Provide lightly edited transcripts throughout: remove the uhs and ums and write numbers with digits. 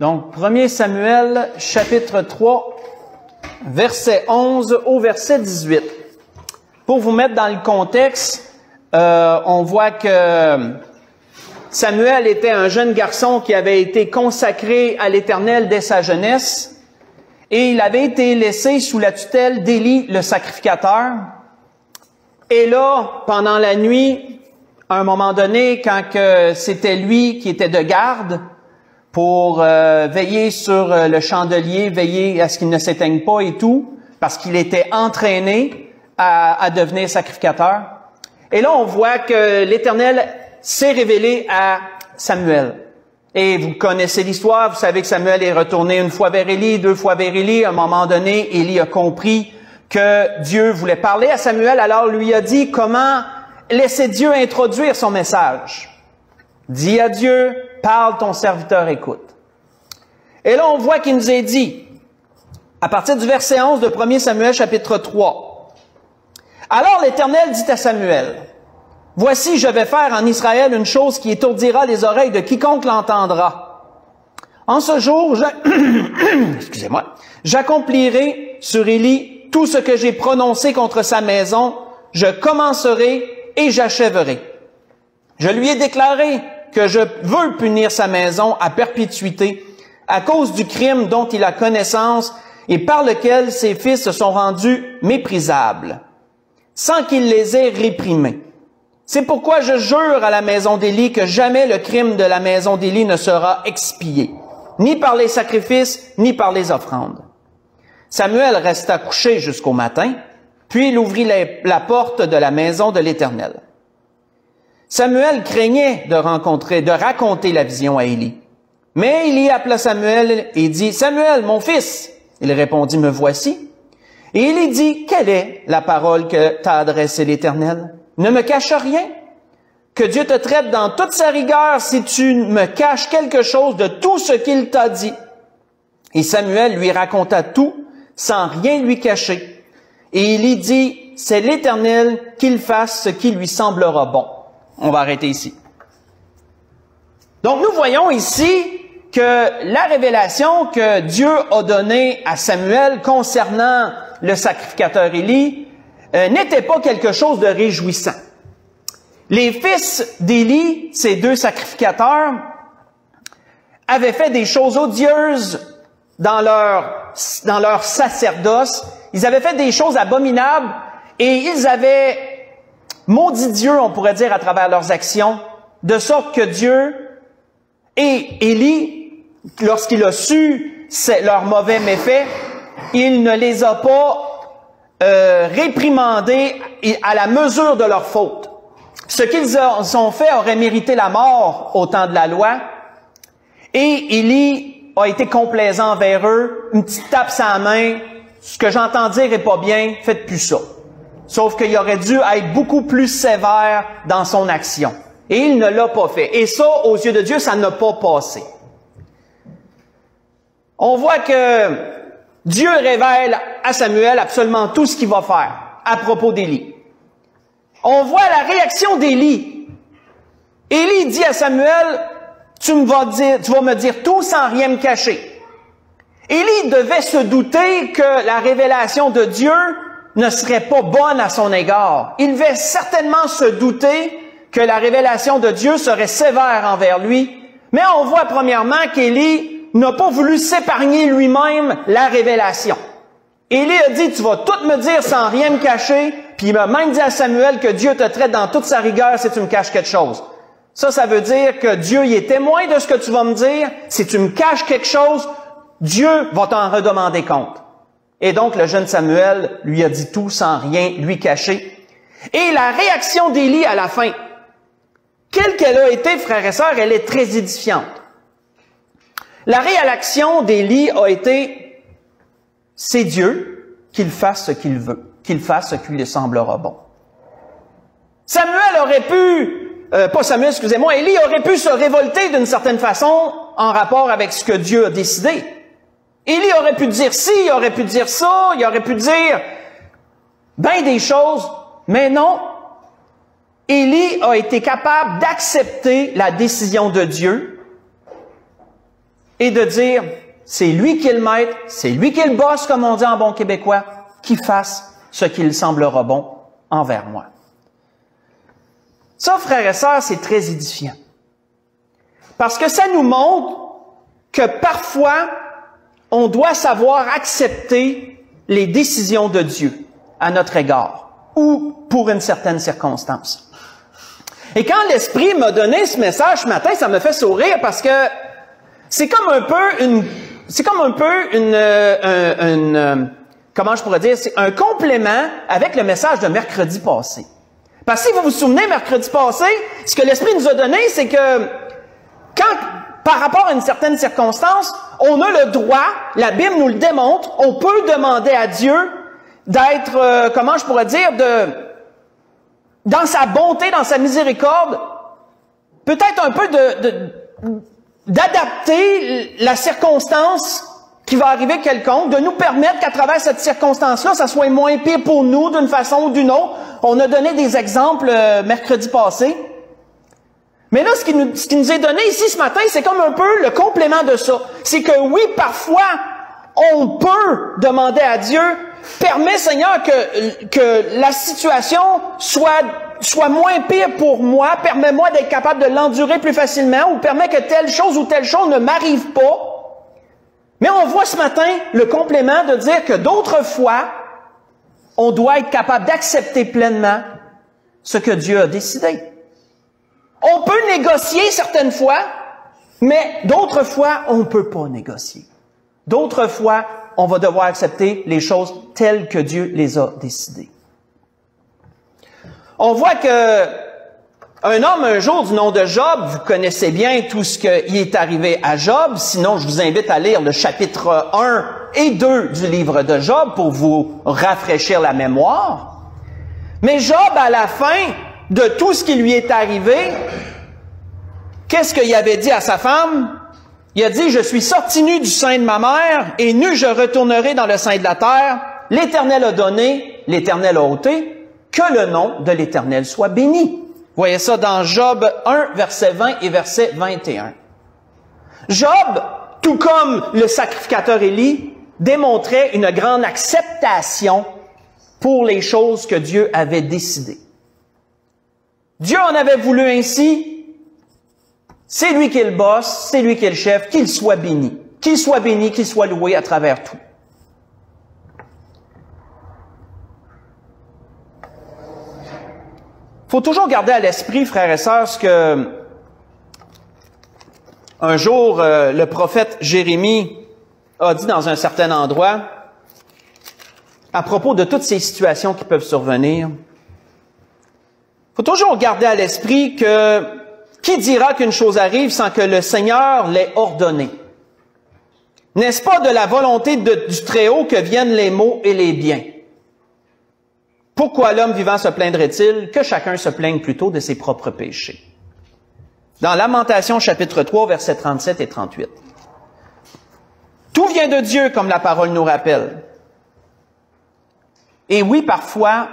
Donc, 1 Samuel, chapitre 3, verset 11 au verset 18. Pour vous mettre dans le contexte, on voit que Samuel était un jeune garçon qui avait été consacré à l'Éternel dès sa jeunesse, et il avait été laissé sous la tutelle d'Élie, le sacrificateur. Et là, pendant la nuit, à un moment donné, quand c'était lui qui était de garde, pour veiller sur le chandelier, veiller à ce qu'il ne s'éteigne pas et tout, parce qu'il était entraîné à devenir sacrificateur. Et là, on voit que l'Éternel s'est révélé à Samuel. Et vous connaissez l'histoire, vous savez que Samuel est retourné une fois vers Élie, 2 fois vers Élie. À un moment donné, Élie a compris que Dieu voulait parler à Samuel, alors lui a dit comment laisser Dieu introduire son message. Dis à Dieu, parle, ton serviteur écoute. Et là, on voit qu'il nous est dit, à partir du verset 11 de 1 Samuel, chapitre 3. Alors l'Éternel dit à Samuel, « Voici, je vais faire en Israël une chose qui étourdira les oreilles de quiconque l'entendra. En ce jour, excusez-moi, j'accomplirai sur Élie tout ce que j'ai prononcé contre sa maison, je commencerai et j'achèverai. Je lui ai déclaré que je veux punir sa maison à perpétuité à cause du crime dont il a connaissance et par lequel ses fils se sont rendus méprisables, sans qu'il les ait réprimés. C'est pourquoi je jure à la maison d'Élie que jamais le crime de la maison d'Élie ne sera expié, ni par les sacrifices, ni par les offrandes. » Samuel resta couché jusqu'au matin, puis il ouvrit la porte de la maison de l'Éternel. Samuel craignait de raconter la vision à Élie. Mais Élie appela Samuel et dit, « Samuel, mon fils !» Il répondit, « Me voici. » Et Élie dit, « Quelle est la parole que t'a adressée l'Éternel? Ne me cache rien. Que Dieu te traite dans toute sa rigueur si tu me caches quelque chose de tout ce qu'il t'a dit. » Et Samuel lui raconta tout, sans rien lui cacher. Et Élie dit, « C'est l'Éternel qu'il fasse ce qui lui semblera bon. » On va arrêter ici. Donc, nous voyons ici que la révélation que Dieu a donnée à Samuel concernant le sacrificateur Élie n'était pas quelque chose de réjouissant. Les fils d'Élie, ces 2 sacrificateurs, avaient fait des choses odieuses dans leur sacerdoce. Ils avaient fait des choses abominables et ils avaient maudit Dieu, on pourrait dire, à travers leurs actions, de sorte que Dieu et Élie, lorsqu'il a su leurs mauvais méfaits, il ne les a pas réprimandés à la mesure de leur faute. Ce qu'ils ont fait aurait mérité la mort au temps de la loi, et Élie a été complaisant envers eux, une petite tape sur la main, ce que j'entends dire est pas bien, faites plus ça. Sauf qu'il aurait dû être beaucoup plus sévère dans son action. Et il ne l'a pas fait. Et ça, aux yeux de Dieu, ça n'a pas passé. On voit que Dieu révèle à Samuel absolument tout ce qu'il va faire à propos d'Élie. On voit la réaction d'Élie. Élie dit à Samuel, tu vas me dire tout sans rien me cacher. Élie devait se douter que la révélation de Dieu ne serait pas bonne à son égard. Il devait certainement se douter que la révélation de Dieu serait sévère envers lui. Mais on voit premièrement qu'Élie n'a pas voulu s'épargner lui-même la révélation. Élie a dit, tu vas tout me dire sans rien me cacher, puis il m'a même dit à Samuel que Dieu te traite dans toute sa rigueur si tu me caches quelque chose. Ça veut dire que Dieu y est témoin de ce que tu vas me dire. Si tu me caches quelque chose, Dieu va t'en redemander compte. Et donc, le jeune Samuel lui a dit tout sans rien lui cacher. Et la réaction d'Élie à la fin, quelle qu'elle a été, frères et sœurs, elle est très édifiante. La réaction d'Élie a été, c'est Dieu qu'il fasse ce qu'il veut, qu'il fasse ce qui lui semblera bon. Samuel aurait pu, Élie aurait pu se révolter d'une certaine façon en rapport avec ce que Dieu a décidé. Élie aurait pu dire ci, il aurait pu dire ça, il aurait pu dire bien des choses, mais non. Élie a été capable d'accepter la décision de Dieu et de dire, c'est lui qui est le maître, c'est lui qui est le boss, comme on dit en bon québécois, qui fasse ce qu'il semblera bon envers moi. Ça, frères et sœurs, c'est très édifiant. Parce que ça nous montre que parfois, on doit savoir accepter les décisions de Dieu à notre égard, ou pour une certaine circonstance. Et quand l'Esprit m'a donné ce message ce matin, ça me fait sourire parce que c'est comme un peu comment je pourrais dire, c'est un complément avec le message de mercredi passé. Parce que si vous vous souvenez, mercredi passé, ce que l'Esprit nous a donné, c'est que quand, par rapport à une certaine circonstance, on a le droit, la Bible nous le démontre, on peut demander à Dieu d'être, comment je pourrais dire, dans sa bonté, dans sa miséricorde, peut-être un peu d'adapter la circonstance qui va arriver quelconque, de nous permettre qu'à travers cette circonstance-là, ça soit moins pire pour nous d'une façon ou d'une autre. On a donné des exemples mercredi passé. Mais là, ce qui nous est donné ici ce matin, c'est comme un peu le complément de ça. C'est que oui, parfois, on peut demander à Dieu, permets, Seigneur, que la situation soit moins pire pour moi, permets-moi d'être capable de l'endurer plus facilement, ou permets que telle chose ou telle chose ne m'arrive pas. Mais on voit ce matin le complément de dire que d'autres fois, on doit être capable d'accepter pleinement ce que Dieu a décidé. On peut négocier certaines fois, mais d'autres fois, on ne peut pas négocier. D'autres fois, on va devoir accepter les choses telles que Dieu les a décidées. On voit que un homme un jour du nom de Job, vous connaissez bien tout ce qui est arrivé à Job, sinon je vous invite à lire le chapitre 1 et 2 du livre de Job pour vous rafraîchir la mémoire. Mais Job, à la fin de tout ce qui lui est arrivé, qu'est-ce qu'il avait dit à sa femme? Il a dit, « Je suis sorti nu du sein de ma mère, et nu je retournerai dans le sein de la terre. L'Éternel a donné, l'Éternel a ôté, que le nom de l'Éternel soit béni. » Vous voyez ça dans Job 1, verset 20 et verset 21. Job, tout comme le sacrificateur Élie, démontrait une grande acceptation pour les choses que Dieu avait décidées. Dieu en avait voulu ainsi. C'est lui qui est le boss, c'est lui qui est le chef, qu'il soit béni. Qu'il soit béni, qu'il soit loué à travers tout. Il faut toujours garder à l'esprit, frères et sœurs, ce que un jour le prophète Jérémie a dit dans un certain endroit à propos de toutes ces situations qui peuvent survenir. Il faut toujours garder à l'esprit que qui dira qu'une chose arrive sans que le Seigneur l'ait ordonné? N'est-ce pas de la volonté du Très-Haut que viennent les maux et les biens? Pourquoi l'homme vivant se plaindrait-il? Que chacun se plaigne plutôt de ses propres péchés. Dans Lamentation, chapitre 3, versets 37 et 38. Tout vient de Dieu, comme la parole nous rappelle. Et oui, parfois,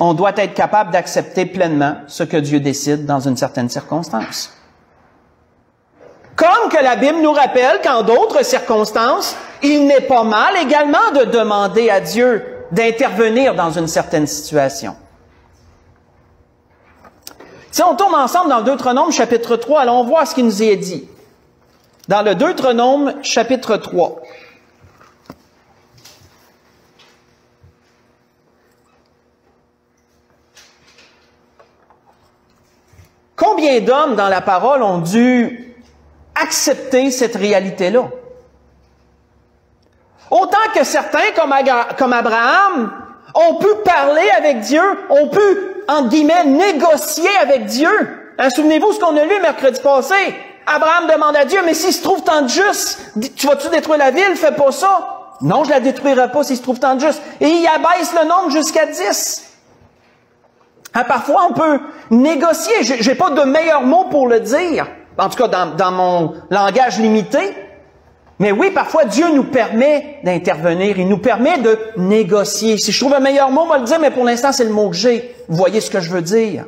on doit être capable d'accepter pleinement ce que Dieu décide dans une certaine circonstance. Comme que la Bible nous rappelle qu'en d'autres circonstances, il n'est pas mal également de demander à Dieu d'intervenir dans une certaine situation. Si on tourne ensemble dans le Deutéronome chapitre 3, allons voir ce qui nous est dit. Dans le Deutéronome chapitre 3. Combien d'hommes dans la parole ont dû accepter cette réalité-là? Autant que certains, comme Abraham, ont pu parler avec Dieu, ont pu, entre guillemets, négocier avec Dieu. Hein, souvenez-vous ce qu'on a lu mercredi passé. Abraham demande à Dieu, mais s'il se trouve tant de justes, tu vas-tu détruire la ville? Fais pas ça. Non, je la détruirai pas s'il se trouve tant de justes. Et il abaisse le nombre jusqu'à 10. Hein, parfois, on peut négocier. J'ai pas de meilleur mot pour le dire. En tout cas, dans mon langage limité. Mais oui, parfois, Dieu nous permet d'intervenir. Il nous permet de négocier. Si je trouve un meilleur mot, on va le dire, mais pour l'instant, c'est le mot que j'ai. Vous voyez ce que je veux dire?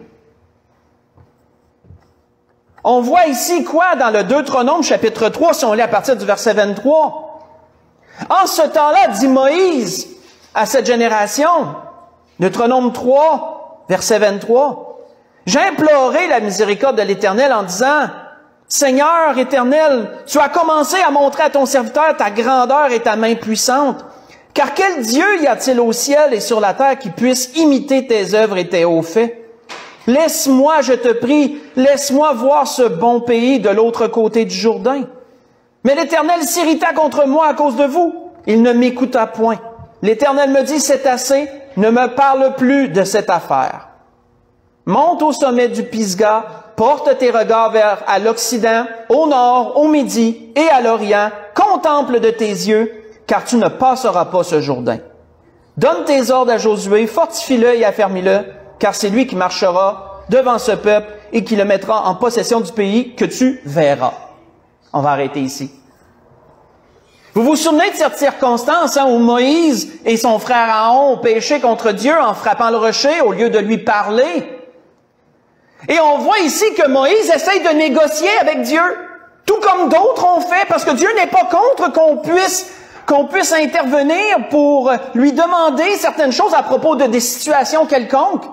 On voit ici quoi dans le Deutéronome chapitre 3, si on lit à partir du verset 23? En ce temps-là, dit Moïse à cette génération, Deutéronome 3, verset 23, « J'ai imploré la miséricorde de l'Éternel en disant, « Seigneur éternel, tu as commencé à montrer à ton serviteur ta grandeur et ta main puissante. Car quel Dieu y a-t-il au ciel et sur la terre qui puisse imiter tes œuvres et tes hauts faits? Laisse-moi, je te prie, laisse-moi voir ce bon pays de l'autre côté du Jourdain. » Mais l'Éternel s'irrita contre moi à cause de vous. Il ne m'écouta point. L'Éternel me dit, « C'est assez, ne me parle plus de cette affaire. Monte au sommet du Pisga, porte tes regards vers à l'Occident, au Nord, au Midi et à l'Orient. Contemple de tes yeux, car tu ne passeras pas ce Jourdain. Donne tes ordres à Josué, fortifie-le et affermis-le, car c'est lui qui marchera devant ce peuple et qui le mettra en possession du pays que tu verras. » On va arrêter ici. Vous vous souvenez de cette circonstance où Moïse et son frère Aaron ont péché contre Dieu en frappant le rocher au lieu de lui parler? Et on voit ici que Moïse essaye de négocier avec Dieu, tout comme d'autres ont fait, parce que Dieu n'est pas contre qu'on puisse intervenir pour lui demander certaines choses à propos de des situations quelconques.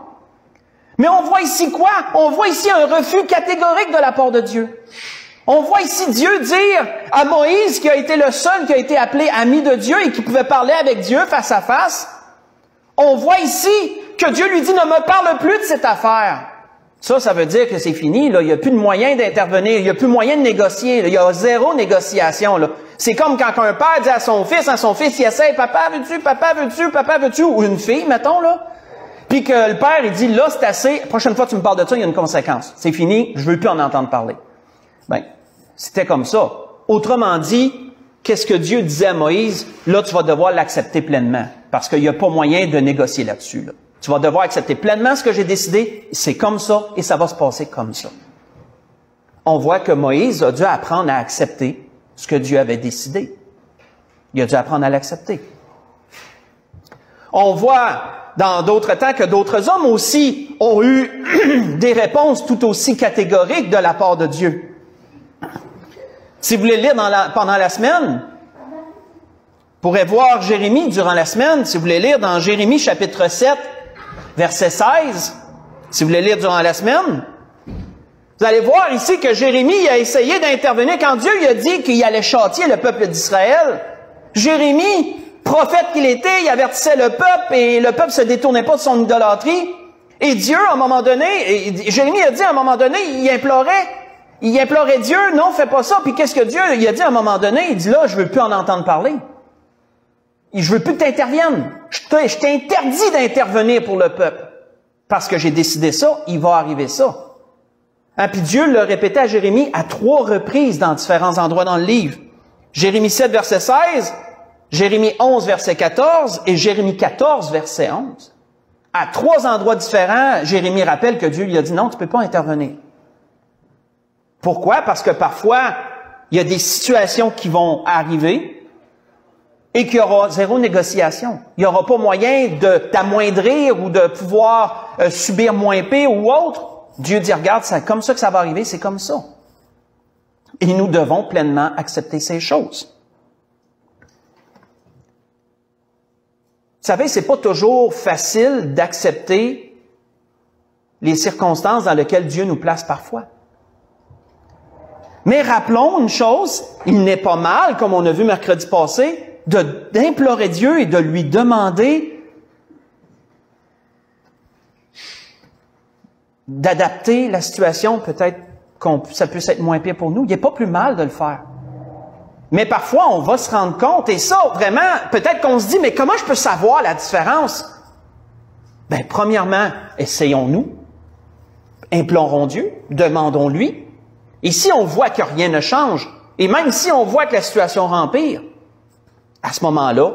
Mais on voit ici quoi? On voit ici un refus catégorique de la part de Dieu. On voit ici Dieu dire à Moïse, qui a été le seul qui a été appelé ami de Dieu et qui pouvait parler avec Dieu face à face, on voit ici que Dieu lui dit « Ne me parle plus de cette affaire ». Ça veut dire que c'est fini, là. Il n'y a plus de moyen d'intervenir, il n'y a plus moyen de négocier, là. Il y a zéro négociation, là. C'est comme quand un père dit à son fils, il essaie « Papa, veux-tu, papa, veux-tu, papa, veux-tu » ou une fille, mettons, là. Puis que le père, il dit « Là, c'est assez, la prochaine fois que tu me parles de ça, il y a une conséquence. C'est fini, je veux plus en entendre parler. » Ben, c'était comme ça. Autrement dit, qu'est-ce que Dieu disait à Moïse? Là, tu vas devoir l'accepter pleinement, parce qu'il n'y a pas moyen de négocier là-dessus, là. Tu vas devoir accepter pleinement ce que j'ai décidé, c'est comme ça, et ça va se passer comme ça. On voit que Moïse a dû apprendre à accepter ce que Dieu avait décidé. Il a dû apprendre à l'accepter. On voit dans d'autres temps que d'autres hommes aussi ont eu des réponses tout aussi catégoriques de la part de Dieu. Si vous voulez lire pendant la semaine, vous pourrez voir Jérémie durant la semaine, si vous voulez lire dans Jérémie chapitre 7, verset 16, si vous voulez lire durant la semaine, vous allez voir ici que Jérémie a essayé d'intervenir. Quand Dieu lui a dit qu'il allait châtier le peuple d'Israël, Jérémie, prophète qu'il était, il avertissait le peuple et le peuple se détournait pas de son idolâtrie. Et Dieu, à un moment donné, Jérémie a dit à un moment donné, il implorait Dieu, non, fais pas ça. Puis qu'est-ce que Dieu il a dit à un moment donné? Il dit là, je veux plus en entendre parler. Je veux plus que tu interviennes. Je t'interdis d'intervenir pour le peuple. Parce que j'ai décidé ça, il va arriver ça. Hein, puis Dieu le répétait à Jérémie à 3 reprises dans différents endroits dans le livre. Jérémie 7, verset 16, Jérémie 11, verset 14 et Jérémie 14, verset 11. À 3 endroits différents, Jérémie rappelle que Dieu lui a dit non, tu peux pas intervenir. Pourquoi? Parce que parfois, il y a des situations qui vont arriver et qu'il y aura zéro négociation. Il n'y aura pas moyen de t'amoindrir ou de pouvoir subir moins pire ou autre. Dieu dit, regarde, c'est comme ça que ça va arriver, c'est comme ça. Et nous devons pleinement accepter ces choses. Vous savez, c'est pas toujours facile d'accepter les circonstances dans lesquelles Dieu nous place parfois. Mais rappelons une chose, il n'est pas mal, comme on a vu mercredi passé, d'implorer Dieu et de lui demander d'adapter la situation, peut-être ça puisse être moins pire pour nous. Il n'est pas plus mal de le faire. Mais parfois, on va se rendre compte, et ça, vraiment, peut-être qu'on se dit, mais comment je peux savoir la différence? Ben, premièrement, essayons-nous, implorons Dieu, demandons-lui. Et si on voit que rien ne change, et même si on voit que la situation empire, à ce moment-là,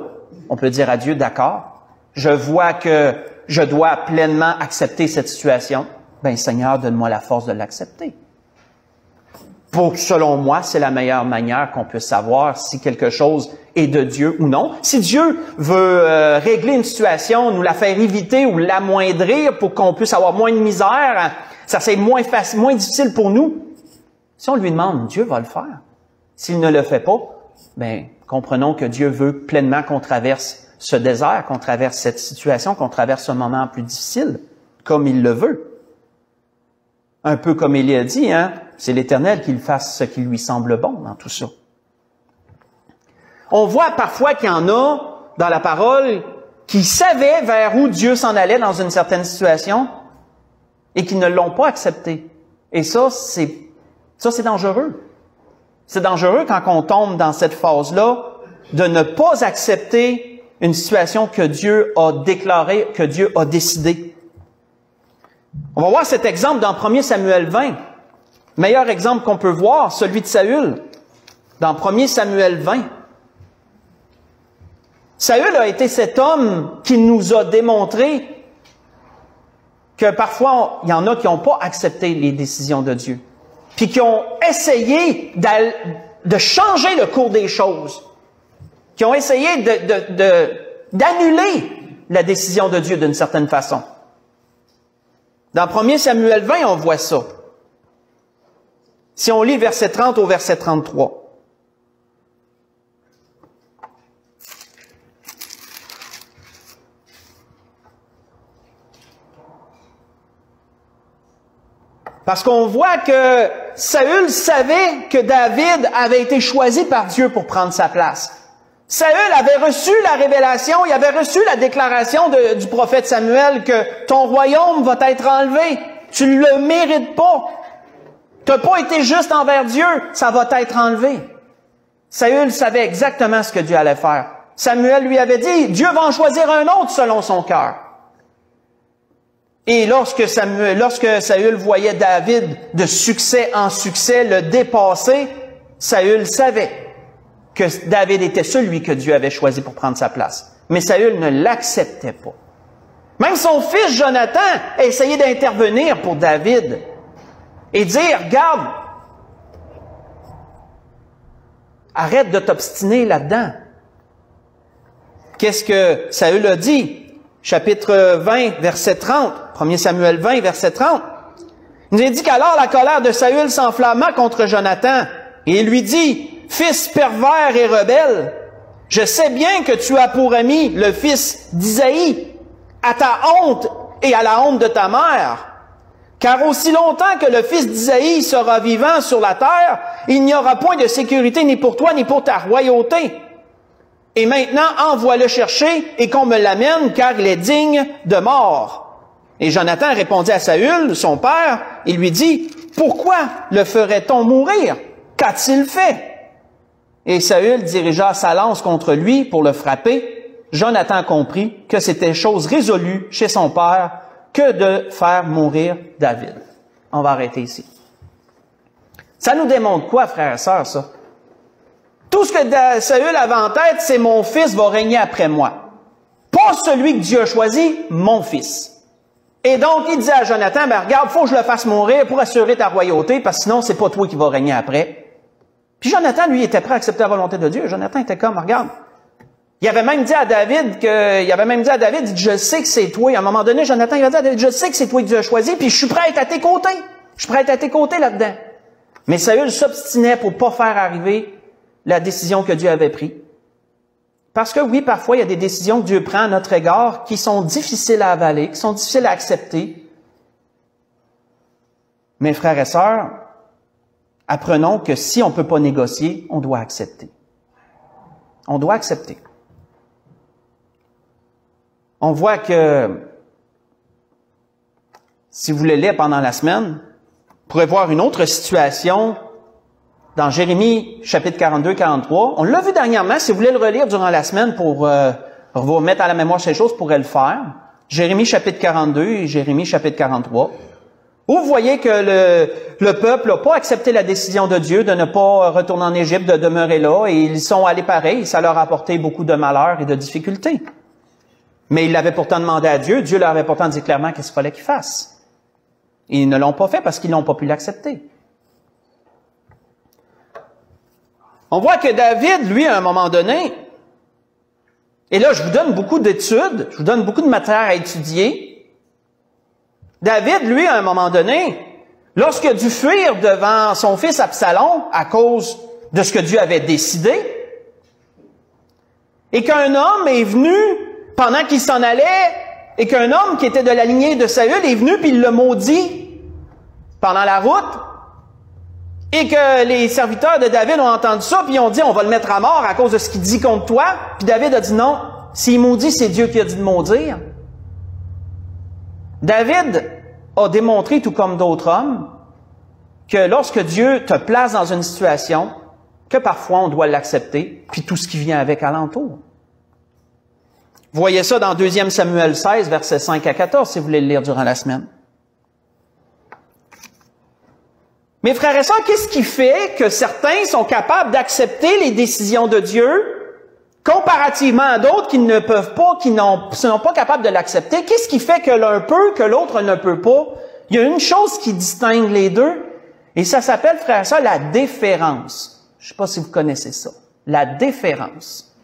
on peut dire à Dieu, d'accord, je vois que je dois pleinement accepter cette situation. Ben, Seigneur, donne-moi la force de l'accepter. Selon moi, c'est la meilleure manière qu'on puisse savoir si quelque chose est de Dieu ou non. Si Dieu veut régler une situation, nous la faire éviter ou l'amoindrir pour qu'on puisse avoir moins de misère, ça c'est moins difficile pour nous, Si on lui demande, Dieu va le faire. S'il ne le fait pas, ben, comprenons que Dieu veut pleinement qu'on traverse ce désert, qu'on traverse cette situation, qu'on traverse un moment plus difficile, comme il le veut. Un peu comme Élie a dit, hein, c'est l'Éternel qui fasse ce qui lui semble bon dans tout ça. On voit parfois qu'il y en a dans la parole qui savaient vers où Dieu s'en allait dans une certaine situation et qui ne l'ont pas accepté. Et ça, c'est dangereux. C'est dangereux quand on tombe dans cette phase-là de ne pas accepter une situation que Dieu a déclarée, que Dieu a décidée. On va voir cet exemple dans 1 Samuel 20. Meilleur exemple qu'on peut voir, celui de Saül, dans 1 Samuel 20. Saül a été cet homme qui nous a démontré que parfois, il y en a qui n'ont pas accepté les décisions de Dieu, puis qui ont essayé de changer le cours des choses, qui ont essayé d'annuler la décision de Dieu d'une certaine façon. Dans 1 Samuel 20, on voit ça. Si on lit verset 30 au verset 33. Parce qu'on voit que Saül savait que David avait été choisi par Dieu pour prendre sa place. Saül avait reçu la révélation, il avait reçu la déclaration du prophète Samuel que ton royaume va être enlevé. Tu ne le mérites pas. Tu n'as pas été juste envers Dieu, ça va être enlevé. Saül savait exactement ce que Dieu allait faire. Samuel lui avait dit, Dieu va en choisir un autre selon son cœur. Et lorsque Saül voyait David de succès en succès le dépasser, Saül savait que David était celui que Dieu avait choisi pour prendre sa place. Mais Saül ne l'acceptait pas. Même son fils Jonathan a essayé d'intervenir pour David et dire, regarde, arrête de t'obstiner là-dedans. Qu'est-ce que Saül a dit? Chapitre 20, verset 30. 1 Samuel 20, verset 30. Il nous a dit qu'alors la colère de Saül s'enflamma contre Jonathan. Et il lui dit, « Fils pervers et rebelle, je sais bien que tu as pour ami le fils d'Isaïe, à ta honte et à la honte de ta mère. Car aussi longtemps que le fils d'Isaïe sera vivant sur la terre, il n'y aura point de sécurité ni pour toi ni pour ta royauté. Et maintenant, envoie-le chercher et qu'on me l'amène, car il est digne de mort. » Et Jonathan répondit à Saül, son père, il lui dit, « Pourquoi le ferait-on mourir? Qu'a-t-il fait? » Et Saül dirigea sa lance contre lui pour le frapper. Jonathan comprit que c'était chose résolue chez son père que de faire mourir David. On va arrêter ici. Ça nous démontre quoi, frères et sœurs, ça? Tout ce que Saül avait en tête, c'est « mon fils va régner après moi ». Pas celui que Dieu a choisi, mon fils. Et donc, il disait à Jonathan, ben regarde, faut que je le fasse mourir pour assurer ta royauté, parce que sinon, c'est pas toi qui vas régner après. Puis Jonathan, lui, était prêt à accepter la volonté de Dieu. Jonathan était comme, regarde. Il avait même dit à David, je sais que c'est toi. À un moment donné, Jonathan, il a dit à David, je sais que c'est toi que Dieu a choisi, puis je suis prêt à être à tes côtés. Je suis prêt à être à tes côtés là-dedans. Mais Saül s'obstinait pour pas faire arriver la décision que Dieu avait prise. Parce que oui, parfois, il y a des décisions que Dieu prend à notre égard qui sont difficiles à avaler, qui sont difficiles à accepter. Mais frères et sœurs, apprenons que si on ne peut pas négocier, on doit accepter. On doit accepter. On voit que, si vous le lisez pendant la semaine, vous pourrez voir une autre situation dans Jérémie, chapitre 42-43. On l'a vu dernièrement. Si vous voulez le relire durant la semaine pour vous remettre à la mémoire ces choses, vous pourrez le faire. Jérémie, chapitre 42 et Jérémie, chapitre 43. Où vous voyez que le peuple n'a pas accepté la décision de Dieu de ne pas retourner en Égypte, de demeurer là, et ils sont allés pareil. Ça leur a apporté beaucoup de malheur et de difficultés. Mais ils l'avaient pourtant demandé à Dieu. Dieu leur avait pourtant dit clairement qu'est-ce qu'il fallait qu'ils fassent. Et ils ne l'ont pas fait parce qu'ils n'ont pas pu l'accepter. On voit que David, lui, à un moment donné, et là, je vous donne beaucoup d'études, je vous donne beaucoup de matière à étudier. David, lui, à un moment donné, lorsqu'il a dû fuir devant son fils Absalom à cause de ce que Dieu avait décidé, et qu'un homme est venu pendant qu'il s'en allait, et qu'un homme qui était de la lignée de Saül est venu puis il l'a maudit pendant la route, et que les serviteurs de David ont entendu ça, puis ils ont dit, on va le mettre à mort à cause de ce qu'il dit contre toi. Puis David a dit non, s'il maudit, c'est Dieu qui a dit de maudire. David a démontré, tout comme d'autres hommes, que lorsque Dieu te place dans une situation, que parfois on doit l'accepter, puis tout ce qui vient avec alentour. Vous voyez ça dans 2 Samuel 16, versets 5 à 14, si vous voulez le lire durant la semaine. Mes frères et sœurs, qu'est-ce qui fait que certains sont capables d'accepter les décisions de Dieu comparativement à d'autres qui ne peuvent pas, qui ne sont pas capables de l'accepter? Qu'est-ce qui fait que l'un peut, que l'autre ne peut pas? Il y a une chose qui distingue les deux, et ça s'appelle, frères et sœurs, la déférence. Je ne sais pas si vous connaissez ça. La déférence.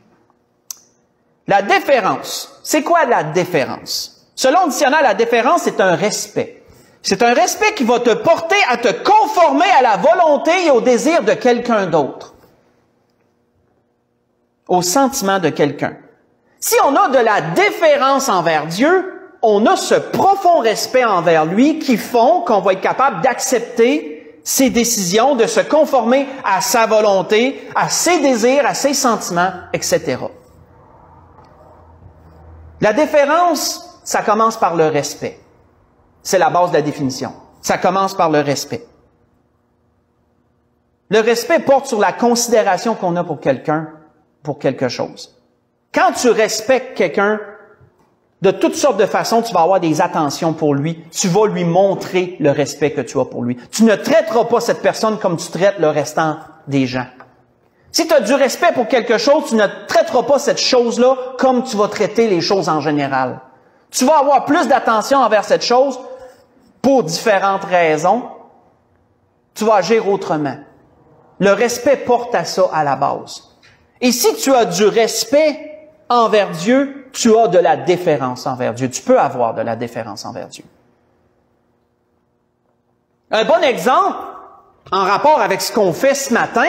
La déférence. C'est quoi la déférence? Selon le dictionnaire, la déférence, c'est un respect. C'est un respect qui va te porter à te conformer à la volonté et au désir de quelqu'un d'autre. Au sentiment de quelqu'un. Si on a de la déférence envers Dieu, on a ce profond respect envers lui qui font qu'on va être capable d'accepter ses décisions, de se conformer à sa volonté, à ses désirs, à ses sentiments, etc. La déférence, ça commence par le respect. C'est la base de la définition. Ça commence par le respect. Le respect porte sur la considération qu'on a pour quelqu'un, pour quelque chose. Quand tu respectes quelqu'un, de toutes sortes de façons, tu vas avoir des attentions pour lui. Tu vas lui montrer le respect que tu as pour lui. Tu ne traiteras pas cette personne comme tu traites le restant des gens. Si tu as du respect pour quelque chose, tu ne traiteras pas cette chose-là comme tu vas traiter les choses en général. Tu vas avoir plus d'attention envers cette chose pour différentes raisons. Tu vas agir autrement. Le respect porte à ça à la base. Et si tu as du respect envers Dieu, tu as de la déférence envers Dieu. Tu peux avoir de la déférence envers Dieu. Un bon exemple, en rapport avec ce qu'on fait ce matin,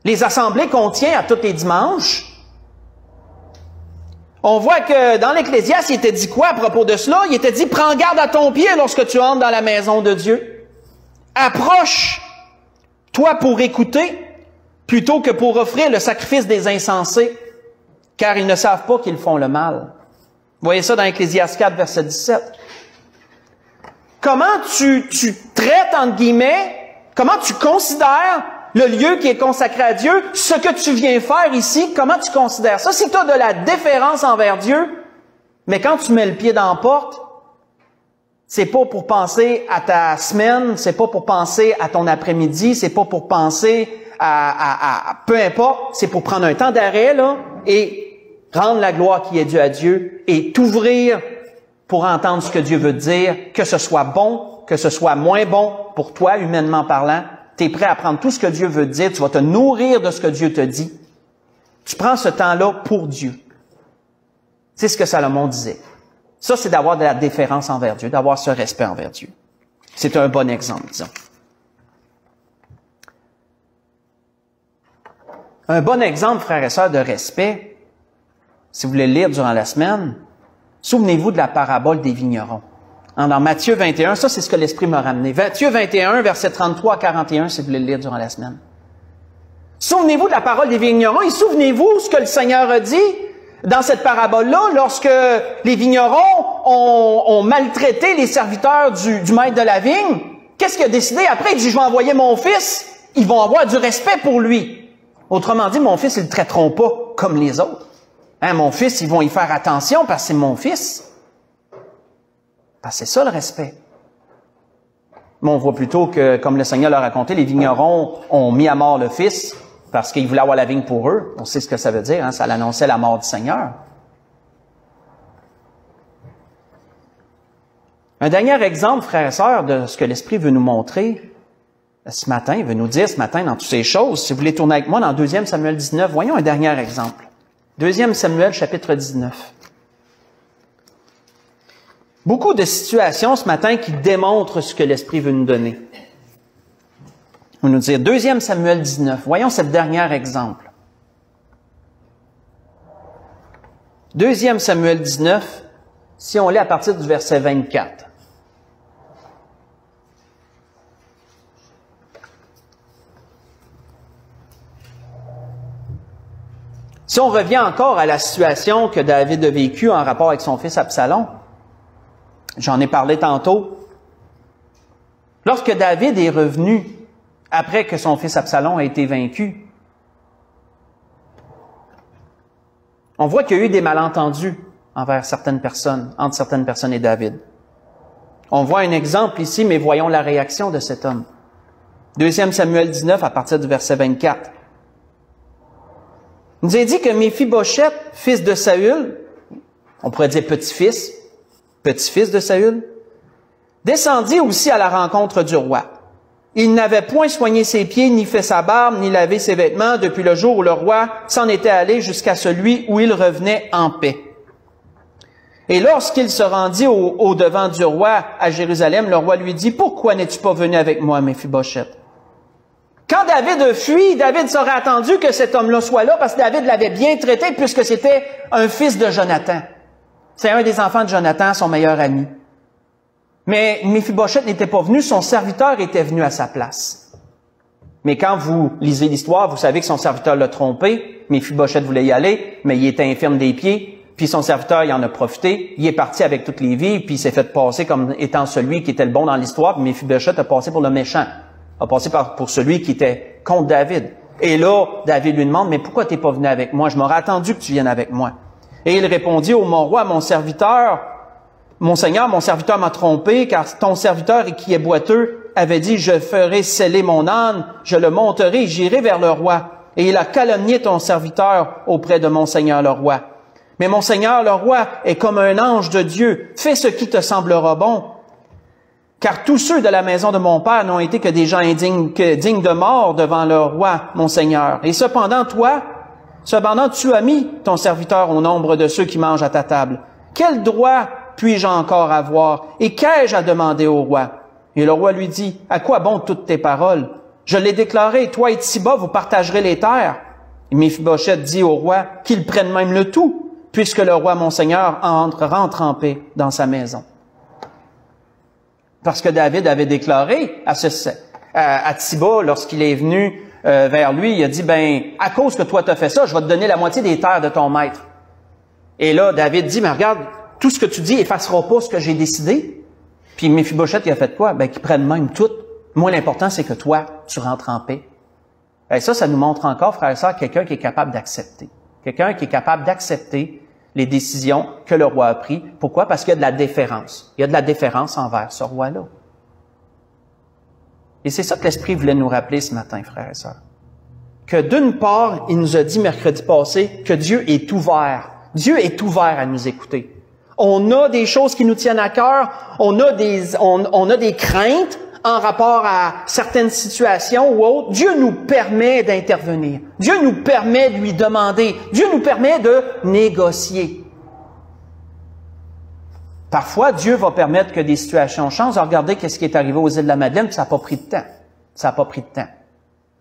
les assemblées qu'on tient à tous les dimanches, on voit que dans l'Ecclésiaste, il était dit quoi à propos de cela? Il était dit, prends garde à ton pied lorsque tu entres dans la maison de Dieu. Approche-toi pour écouter, plutôt que pour offrir le sacrifice des insensés, car ils ne savent pas qu'ils font le mal. Vous voyez ça dans Ecclésiaste 4, verset 17. Comment tu traites, entre guillemets, comment tu considères le lieu qui est consacré à Dieu, ce que tu viens faire ici, comment tu considères ça? Si tu as de la déférence envers Dieu, mais quand tu mets le pied dans la porte, c'est pas pour penser à ta semaine, c'est pas pour penser à ton après-midi, c'est pas pour penser à peu importe, c'est pour prendre un temps d'arrêt, là, et rendre la gloire qui est due à Dieu et t'ouvrir pour entendre ce que Dieu veut dire, que ce soit bon, que ce soit moins bon pour toi, humainement parlant. Tu es prêt à prendre tout ce que Dieu veut te dire, tu vas te nourrir de ce que Dieu te dit. Tu prends ce temps-là pour Dieu. C'est ce que Salomon disait. Ça, c'est d'avoir de la déférence envers Dieu, d'avoir ce respect envers Dieu. C'est un bon exemple, disons. Un bon exemple, frères et sœurs, de respect, si vous voulez le lire durant la semaine, souvenez-vous de la parabole des vignerons. Dans Matthieu 21, ça c'est ce que l'Esprit m'a ramené. Matthieu 21, versets 33 à 41, si vous voulez le lire durant la semaine. Souvenez-vous de la parole des vignerons et souvenez-vous ce que le Seigneur a dit dans cette parabole-là lorsque les vignerons ont maltraité les serviteurs du maître de la vigne. Qu'est-ce qu'il a décidé après? Il dit, je vais envoyer mon fils, ils vont avoir du respect pour lui. Autrement dit, mon fils, ils le traiteront pas comme les autres. Mon fils, ils vont y faire attention parce que c'est mon fils. Parce que c'est ça le respect. Mais on voit plutôt que, comme le Seigneur l'a raconté, les vignerons ont mis à mort le fils parce qu'ils voulaient avoir la vigne pour eux. On sait ce que ça veut dire, ça l'annonçait la mort du Seigneur. Un dernier exemple, frères et sœurs, de ce que l'Esprit veut nous montrer ce matin, il veut nous dire ce matin dans toutes ces choses. Si vous voulez tourner avec moi dans 2 Samuel 19, voyons un dernier exemple. 2 Samuel, chapitre 19. Beaucoup de situations ce matin qui démontrent ce que l'Esprit veut nous donner. On va nous dire 2 Samuel 19. Voyons ce dernier exemple. 2 Samuel 19, si on lit à partir du verset 24. Si on revient encore à la situation que David a vécue en rapport avec son fils Absalom, j'en ai parlé tantôt. Lorsque David est revenu après que son fils Absalom a été vaincu, on voit qu'il y a eu des malentendus envers certaines personnes, entre certaines personnes et David. On voit un exemple ici, mais voyons la réaction de cet homme. 2 Samuel 19, à partir du verset 24. Il nous a dit que Méphibosheth, fils de Saül, on pourrait dire petit-fils de Saül, descendit aussi à la rencontre du roi. Il n'avait point soigné ses pieds, ni fait sa barbe, ni lavé ses vêtements depuis le jour où le roi s'en était allé jusqu'à celui où il revenait en paix. Et lorsqu'il se rendit au devant du roi à Jérusalem, le roi lui dit, « Pourquoi n'es-tu pas venu avec moi, Méphibosheth? » Quand David a fui, David serait attendu que cet homme-là soit là parce que David l'avait bien traité puisque c'était un fils de Jonathan. C'est un des enfants de Jonathan, son meilleur ami. Mais Méphibosheth n'était pas venu, son serviteur était venu à sa place. Mais quand vous lisez l'histoire, vous savez que son serviteur l'a trompé. Méphibosheth voulait y aller, mais il était infirme des pieds. Puis son serviteur, il en a profité. Il est parti avec toutes les vies, puis il s'est fait passer comme étant celui qui était le bon dans l'histoire. Puis Méphibosheth a passé pour le méchant. A passé pour celui qui était contre David. Et là, David lui demande, « Mais pourquoi t'es pas venu avec moi? Je m'aurais attendu que tu viennes avec moi. » Et il répondit, « Ô mon roi, mon serviteur, mon Seigneur, mon serviteur m'a trompé, car ton serviteur qui est boiteux avait dit, je ferai sceller mon âne, je le monterai, j'irai vers le roi. Et il a calomnié ton serviteur auprès de mon Seigneur le roi. Mais mon Seigneur le roi est comme un ange de Dieu, fais ce qui te semblera bon. Car tous ceux de la maison de mon père n'ont été que des gens dignes de mort devant le roi, mon Seigneur. Et cependant, tu as mis ton serviteur au nombre de ceux qui mangent à ta table. Quel droit puis-je encore avoir? Et qu'ai-je à demander au roi? » Et le roi lui dit, « À quoi bon toutes tes paroles? Je l'ai déclaré, toi et Tsiba, vous partagerez les terres. » Et Méphibosheth dit au roi qu'il prenne même le tout, puisque le roi, mon Seigneur, rentre en paix dans sa maison. Parce que David avait déclaré à Tsiba, lorsqu'il est venu vers lui, il a dit, « à cause que toi t'as fait ça, je vais te donner la moitié des terres de ton maître. » Et là, David dit, « Mais regarde, tout ce que tu dis effacera pas ce que j'ai décidé. » Puis Méphibosheth, il a fait quoi? Qu'il prenne même tout. Moi, l'important, c'est que toi, tu rentres en paix. Et ça nous montre encore, frères et sœurs, quelqu'un qui est capable d'accepter. Quelqu'un qui est capable d'accepter les décisions que le roi a prises. Pourquoi? Parce qu'il y a de la déférence. Il y a de la déférence envers ce roi-là. Et c'est ça que l'Esprit voulait nous rappeler ce matin, frères et sœurs. Que d'une part, il nous a dit mercredi passé que Dieu est ouvert. Dieu est ouvert à nous écouter. On a des choses qui nous tiennent à cœur, on a des craintes en rapport à certaines situations ou autres. Dieu nous permet d'intervenir. Dieu nous permet de lui demander. Dieu nous permet de négocier. Parfois, Dieu va permettre que des situations changent. Regardez ce qui est arrivé aux îles de la Madeleine, puis ça n'a pas pris de temps. Ça n'a pas pris de temps.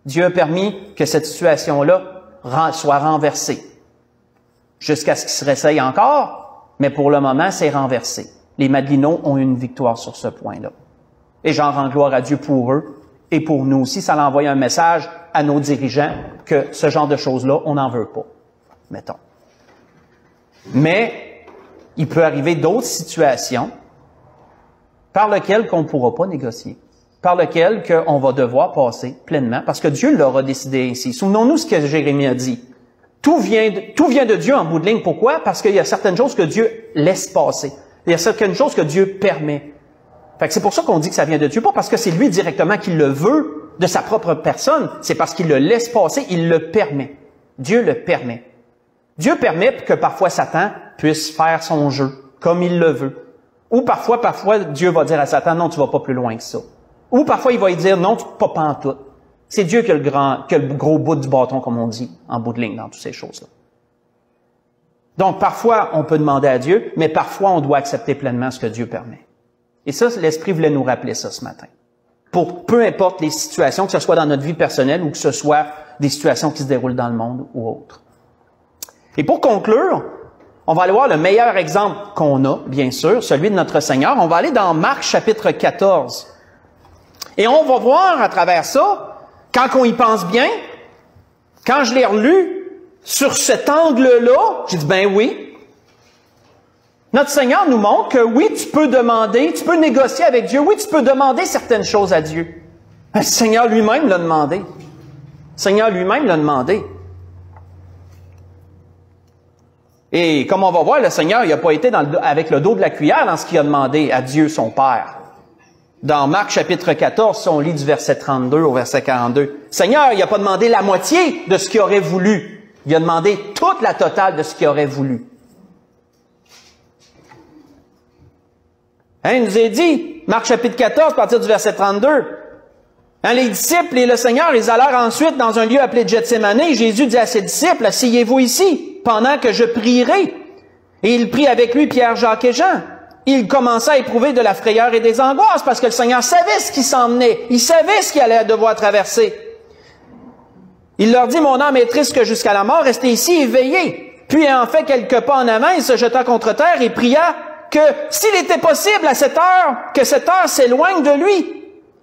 Dieu a permis que cette situation-là soit renversée. Jusqu'à ce qu'il se réessaye encore, mais pour le moment, c'est renversé. Les Madelinots ont eu une victoire sur ce point-là. Et j'en rends gloire à Dieu pour eux et pour nous aussi. Ça envoie un message à nos dirigeants que ce genre de choses-là, on n'en veut pas, mettons. Mais il peut arriver d'autres situations par lesquelles qu'on ne pourra pas négocier, par lesquelles qu'on va devoir passer pleinement, parce que Dieu l'aura décidé ainsi. Souvenons-nous ce que Jérémie a dit. Tout vient de Dieu en bout de ligne. Pourquoi? Parce qu'il y a certaines choses que Dieu laisse passer. Il y a certaines choses que Dieu permet. Fait que c'est pour ça qu'on dit que ça vient de Dieu, pas parce que c'est lui directement qui le veut de sa propre personne, c'est parce qu'il le laisse passer, il le permet. Dieu le permet. Dieu permet que parfois Satan puisse faire son jeu comme il le veut. Ou parfois Dieu va dire à Satan, non, tu vas pas plus loin que ça. Ou parfois il va lui dire, non, pas pantoute. C'est Dieu qui a le gros bout du bâton, comme on dit, en bout de ligne dans toutes ces choses-là. Donc, parfois, on peut demander à Dieu, mais parfois, on doit accepter pleinement ce que Dieu permet. Et ça, l'Esprit voulait nous rappeler ça ce matin. Pour peu importe les situations, que ce soit dans notre vie personnelle ou que ce soit des situations qui se déroulent dans le monde ou autres. Et pour conclure, on va aller voir le meilleur exemple qu'on a, bien sûr, celui de notre Seigneur. On va aller dans Marc chapitre 14. Et on va voir à travers ça, quand on y pense bien, quand je l'ai relu, sur cet angle-là, j'ai dit, ben oui. Notre Seigneur nous montre que oui, tu peux demander, tu peux négocier avec Dieu, oui, tu peux demander certaines choses à Dieu. Le Seigneur lui-même l'a demandé. Le Seigneur lui-même l'a demandé. Et comme on va voir, le Seigneur, il n'a pas été avec le dos de la cuillère dans ce qu'il a demandé à Dieu, son Père. Dans Marc chapitre 14, si on lit du verset 32 au verset 42, Seigneur, il n'a pas demandé la moitié de ce qu'il aurait voulu. Il a demandé toute la totale de ce qu'il aurait voulu. Il nous a dit, Marc chapitre 14, à partir du verset 32, les disciples et le Seigneur, ils allèrent ensuite dans un lieu appelé Gethsémane. Jésus dit à ses disciples, asseyez-vous ici, pendant que je prierai. Et il prit avec lui Pierre, Jacques et Jean. Il commença à éprouver de la frayeur et des angoisses, parce que le Seigneur savait ce qui s'en venait. Il savait ce qu'il allait devoir traverser. Il leur dit, mon âme est triste que jusqu'à la mort, restez ici et veillez. Puis, ayant fait quelques pas en avant, il se jeta contre terre et pria que, s'il était possible à cette heure, que cette heure s'éloigne de lui.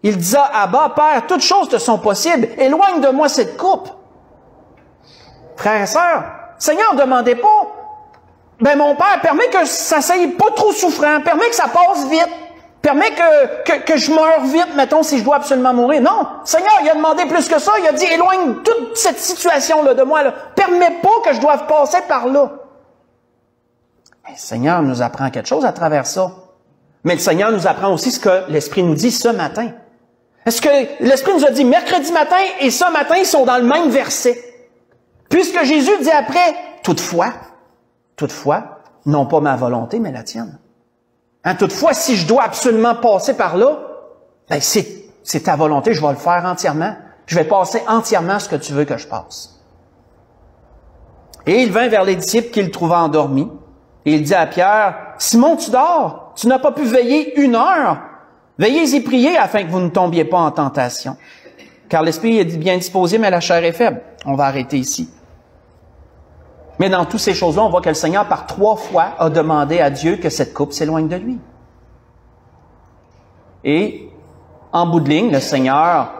Il dit, Abba, Père, toutes choses te sont possibles. Éloigne de moi cette coupe. Frères et sœurs, Seigneur, demandez pas, ben mon Père, permets que ça soit pas trop souffrant, permets que ça passe vite. Permets que je meure vite, mettons, si je dois absolument mourir. Non, Seigneur, il a demandé plus que ça. Il a dit, éloigne toute cette situation-là de moi. Là. Permets pas que je doive passer par là. Mais le Seigneur nous apprend quelque chose à travers ça. Mais le Seigneur nous apprend aussi ce que l'Esprit nous dit ce matin. Est-ce que l'Esprit nous a dit mercredi matin et ce matin, ils sont dans le même verset? Puisque Jésus dit après, toutefois, non pas ma volonté, mais la tienne. Toutefois, si je dois absolument passer par là, ben c'est ta volonté, je vais le faire entièrement. Je vais passer entièrement ce que tu veux que je passe. Et il vint vers les disciples qu'il trouva endormis. Et il dit à Pierre, Simon, tu dors? Tu n'as pas pu veiller 1 heure? Veillez et priez afin que vous ne tombiez pas en tentation. Car l'esprit est bien disposé, mais la chair est faible. On va arrêter ici. Mais dans toutes ces choses-là, on voit que le Seigneur, par 3 fois, a demandé à Dieu que cette coupe s'éloigne de lui. Et, en bout de ligne, le Seigneur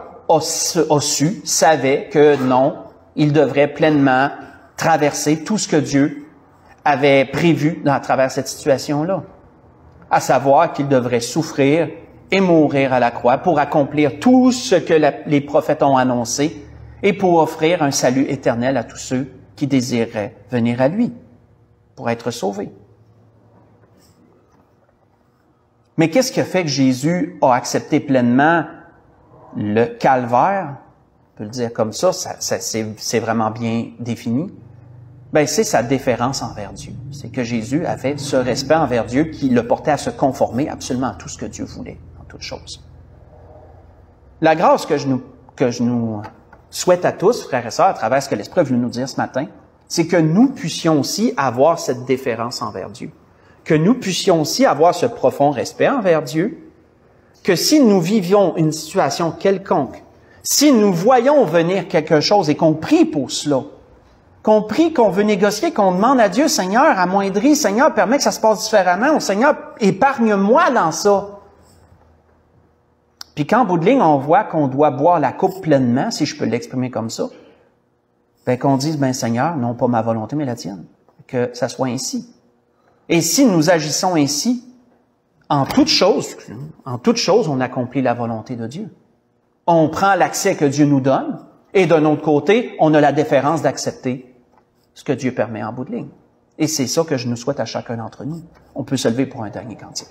savait que non, il devrait pleinement traverser tout ce que Dieu avait prévu à travers cette situation-là. À savoir qu'il devrait souffrir et mourir à la croix pour accomplir tout ce que les prophètes ont annoncé et pour offrir un salut éternel à tous ceux qui désiraient venir à lui pour être sauvés. Mais qu'est-ce qui a fait que Jésus a accepté pleinement le calvaire? On peut le dire comme ça, c'est vraiment bien défini. Ben, c'est sa déférence envers Dieu. C'est que Jésus avait ce respect envers Dieu qui le portait à se conformer absolument à tout ce que Dieu voulait, en toutes choses. La grâce que je nous souhaite à tous, frères et sœurs, à travers ce que l'Esprit veut nous dire ce matin, c'est que nous puissions aussi avoir cette déférence envers Dieu. Que nous puissions aussi avoir ce profond respect envers Dieu. Que si nous vivions une situation quelconque, si nous voyons venir quelque chose et qu'on prie pour cela, qu'on prie, qu'on veut négocier, qu'on demande à Dieu, Seigneur, amoindris, Seigneur, permets que ça se passe différemment, ou Seigneur, épargne-moi dans ça. Puis qu'en bout de ligne, on voit qu'on doit boire la coupe pleinement, si je peux l'exprimer comme ça, ben qu'on dise, ben Seigneur, non pas ma volonté, mais la tienne. Que ça soit ainsi. Et si nous agissons ainsi, en toute chose, on accomplit la volonté de Dieu. On prend l'accès que Dieu nous donne, et d'un autre côté, on a la déférence d'accepter ce que Dieu permet en bout de ligne. Et c'est ça que je nous souhaite à chacun d'entre nous. On peut se lever pour un dernier cantique.